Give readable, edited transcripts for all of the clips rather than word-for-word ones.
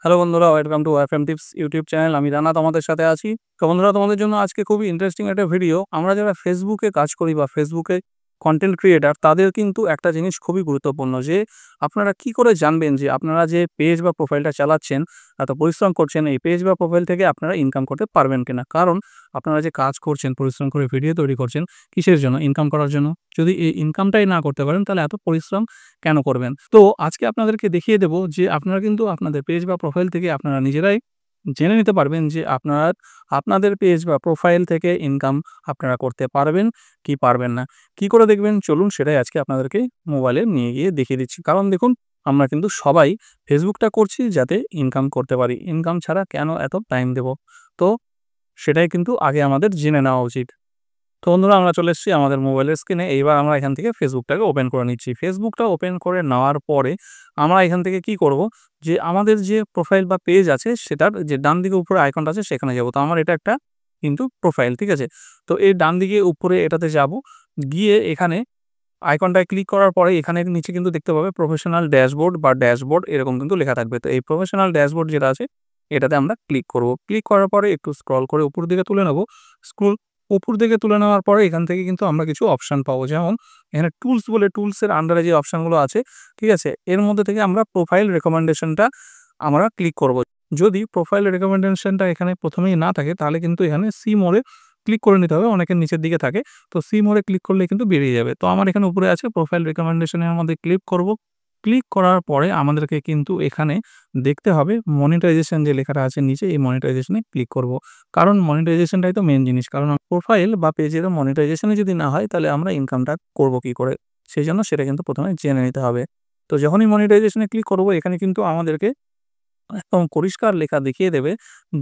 Hello বন্ধুরা, welcome to wifi tips YouTube channel. আমি রানা তোমাদের সাথে আছি। তো বন্ধুরা, তোমাদের জন্য আজকে খুবই ইন্টারেস্টিং একটা ভিডিও। আমরা যারা ফেসবুকে কাজ করি বা ফেসবুকে কন্টেন্ট ক্রিয়েটার, তাদের কিন্তু একটা জিনিস খুবই গুরুত্বপূর্ণ যে আপনারা কি করে জানবেন যে আপনারা যে পেজ বা প্রোফাইলটা চালাচ্ছেন, এত পরিশ্রম করছেন, এই পেজ বা প্রোফাইল থেকে আপনারা ইনকাম করতে পারবেন কিনা। কারণ আপনারা যে কাজ করছেন, পরিশ্রম করে ভিডিও তৈরি করছেন, কিসের জন্য? ইনকাম করার জন্য। যদি এই ইনকামটাই না করতে পারেন, তাহলে এত পরিশ্রম কেন করবেন? তো আজকে আপনাদেরকে দেখিয়ে দেব যে আপনারা কিন্তু আপনাদের পেজ বা প্রোফাইল থেকে আপনারা নিজেরাই জেনে নিতে পারবেন যে আপনাদের পেজ বা প্রোফাইল থেকে ইনকাম আপনারা করতে পারবেন কি পারবেন না। কি করে দেখবেন? চলুন সেটাই আজকে আপনাদেরকে মোবাইলে নিয়ে গিয়ে দেখিয়ে দিচ্ছি। কারণ দেখুন, আমরা কিন্তু সবাই ফেসবুকটা করছি যাতে ইনকাম করতে পারি। ইনকাম ছাড়া কেন এত টাইম দেব? তো সেটাই কিন্তু আগে আমাদের জেনে নেওয়া উচিত। তো বন্ধুরা, আমরা চলে এসেছি আমাদের মোবাইলের স্ক্রিনে। এইবার আমরা এখান থেকে ফেসবুকটাকে ওপেন করে নিচ্ছি। ফেসবুকটা ওপেন করে নেওয়ার পরে আমরা এখান থেকে কি করব, যে আমাদের যে প্রোফাইল বা পেজ আছে সেটার যে ডান দিকে উপরে আইকনটা আছে সেখানে যাব। তো আমার এটা একটা কিন্তু প্রোফাইল, ঠিক আছে? তো এই ডান দিকে উপরে এটাতে যাব, গিয়ে এখানে আইকনটায় ক্লিক করার পরে এখানে নিচে কিন্তু দেখতে পাবে প্রফেশনাল ড্যাশবোর্ড বা ড্যাশবোর্ড এরকম কিন্তু লেখা থাকবে। তো এই প্রফেশনাল ড্যাশবোর্ড যেটা আছে এটাতে আমরা ক্লিক করব। ক্লিক করার পরে একটু স্ক্রল করে উপর দিকে তুলে নেব। স্ক্রল উপর দিকে তুলে নেওয়ার পরে এখান থেকে কিন্তু আমরা কিছু অপশন পাবো। যেমন এখানে টুলস বলে, টুলসের আন্ডারে যে অপশনগুলো আছে, ঠিক আছে? এর মধ্যে থেকে আমরা প্রোফাইল রেকমেন্ডেশনটা আমরা ক্লিক করব। যদি প্রোফাইল রেকমেন্ডেশনটা এখানে প্রথমেই না থাকে, তাহলে কিন্তু এখানে সি মোড়ে ক্লিক করে নিতে হবে। অনেকের নিচের দিকে থাকে। তো সি মোড়ে ক্লিক করলে কিন্তু বেরিয়ে যাবে। তো আমার এখানে উপরে আছে প্রোফাইল রেকমেন্ডেশনের মধ্যে ক্লিক করব। ক্লিক করার পরে আমাদেরকে কিন্তু এখানে দেখতে হবে মনিটাইজেশন যে লেখাটা আছে নিচে, এই মনিটাইজেশনে ক্লিক করব। কারণ মনিটাইজেশনটাই তো মেইন জিনিস। কারণ প্রোফাইল বা পেজের মনিটাইজেশনে যদি না হয়, তাহলে আমরা ইনকামটা করব কি করে? সেজন্য সেটা কিন্তু প্রথমে জেনে নিতে হবে। তো যখনই মনিটাইজেশনে ক্লিক করব, এখানে কিন্তু আমাদেরকে একদম পরিষ্কার লেখা দেখিয়ে দেবে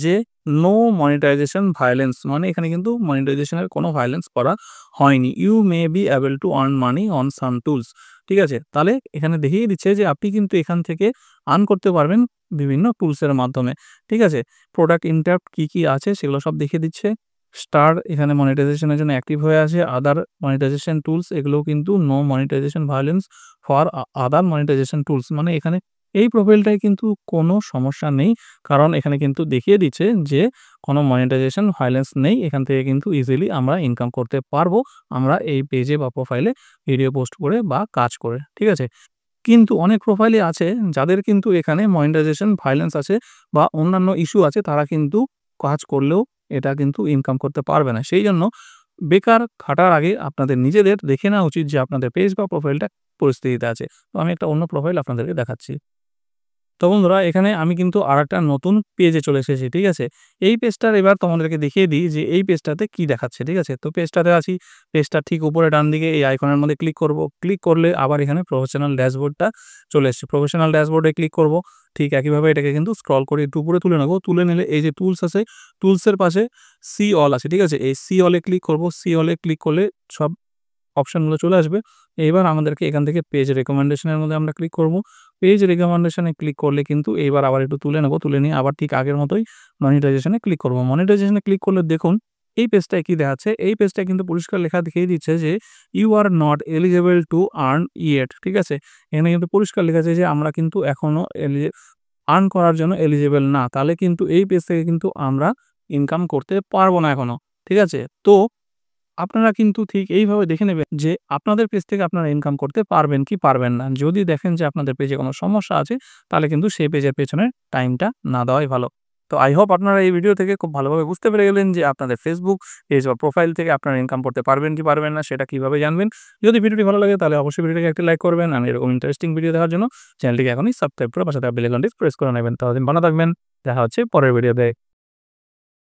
যে নো মনিটাইজেশন ভায়োলেন্স, মানে এখানে কিন্তু মনিটাইজেশনের কোনো ভায়োলেন্স করা হয়নি। You may be able to earn money on some tools, ঠিক আছে? তাহলে এখানে দেখিয়ে দিচ্ছে যে আপনি কিন্তু এখান থেকে আর্ন করতে পারবেন বিভিন্ন টুলসের মাধ্যমে, ঠিক আছে? প্রোডাক্ট ইনট্যাপ কী কী আছে সেগুলো সব দেখিয়ে দিচ্ছে। স্টার এখানে মনিটাইজেশনের জন্য অ্যাক্টিভ হয়ে আছে। আদার মনিটাইজেশন টুলস এগুলোও কিন্তু no monetization violence for other monetization tools, মানে এখানে এই প্রোফাইলটায় কিন্তু কোনো সমস্যা নেই। কারণ এখানে কিন্তু দেখিয়ে দিচ্ছে যে কোনো মনিটাইজেশন ভায়োলেন্স নেই। এখান থেকে কিন্তু ইজিলি আমরা ইনকাম করতে পারবো, আমরা এই পেজে বা প্রোফাইলে ভিডিও পোস্ট করে বা কাজ করে, ঠিক আছে? কিন্তু অনেক প্রোফাইলই আছে যাদের কিন্তু এখানে মনিটাইজেশন ভায়োলেন্স আছে বা অন্যান্য ইস্যু আছে, তারা কিন্তু কাজ করলেও এটা কিন্তু ইনকাম করতে পারবে না। সেই জন্য বেকার খাটার আগে আপনাদের নিজেদের দেখে নেওয়া উচিত যে আপনাদের পেজ বা প্রোফাইলটা পরিস্থিতিতে আছে। তো আমি একটা অন্য প্রোফাইল আপনাদেরকে দেখাচ্ছি। তো বন্ধুরা, এখানে আমি কিন্তু আরেকটা নতুন পেজে চলে এসেছি, ঠিক আছে? এই পেজটার এবার তোমাদেরকে দেখিয়ে দিই যে এই পেজটাতে কি দেখাচ্ছে, ঠিক আছে? তো পেজটাতে আছি। পেজটার ঠিক উপরে ডান দিকে এই আইকনের মধ্যে ক্লিক করব। ক্লিক করলে আবার এখানে প্রফেশনাল ড্যাশবোর্ডটা চলে এসেছে। প্রফেশনাল ড্যাশবোর্ডে ক্লিক করব। ঠিক একইভাবে এটাকে কিন্তু স্ক্রল করে একটু উপরে তুলে নেব। তুলে নিলে এই যে টুলস আছে, টুলসের পাশে সি অল আছে, ঠিক আছে? এই সি অলে ক্লিক করব। সি অলে ক্লিক করলে সব অপশনগুলো চলে আসবে। এইবার আমাদেরকে এখান থেকে পেজ রেকমেন্ডেশনের মধ্যে আমরা ক্লিক করব। পেজ রেকমেন্ডেশনে ক্লিক করলে কিন্তু এইবার আবার একটু তুলে নেব। তুলে নিয়ে আবার ঠিক আগের মতোই মনিটাইজেশনে ক্লিক করব। মনিটাইজেশনে ক্লিক করলে দেখুন এই পেজটায় কি দেখাচ্ছে? এই পেজটায় কিন্তু পরিষ্কার লেখা দেখিয়ে দিচ্ছে যে you are not eligible to earn yet, ঠিক আছে? এখানে কিন্তু পরিষ্কার লেখা আছে যে আমরা কিন্তু এখনো আর্ন করার জন্য এলিজিবল না। তাহলে কিন্তু এই পেজ থেকে কিন্তু আমরা ইনকাম করতে পারব না এখনো, ঠিক আছে? তো আপনারা কিন্তু ঠিক এইভাবে দেখে নেবেন যে আপনাদের পেজ থেকে আপনারা ইনকাম করতে পারবেন কি পারবেন না। যদি দেখেন যে আপনাদের পেজে কোনো সমস্যা আছে, তাহলে কিন্তু সেই পেজের পেছনে টাইমটা না দেওয়াই ভালো। তো আই হোপ আপনারা এই ভিডিও থেকে খুব ভালোভাবে বুঝতে পেরে গেলেন যে আপনাদের ফেসবুক পেজ বা প্রোফাইল থেকে আপনারা ইনকাম করতে পারবেন কি পারবেন না, সেটা কিভাবে জানবেন। যদি ভিডিওটি ভালো লাগে তাহলে অবশ্যই ভিডিওটিকে একটি লাইক করবেন। আমি এরকম ইন্টারেস্টিং ভিডিও দেখার জন্য চ্যানেলটিকে এখনই সাবস্ক্রাইব করে পাশে থাকা বেল আইকনটি প্রেস করে নেবেন। ততদিন ভালো থাকবেন। দেখা হচ্ছে পরের ভিডিওতে।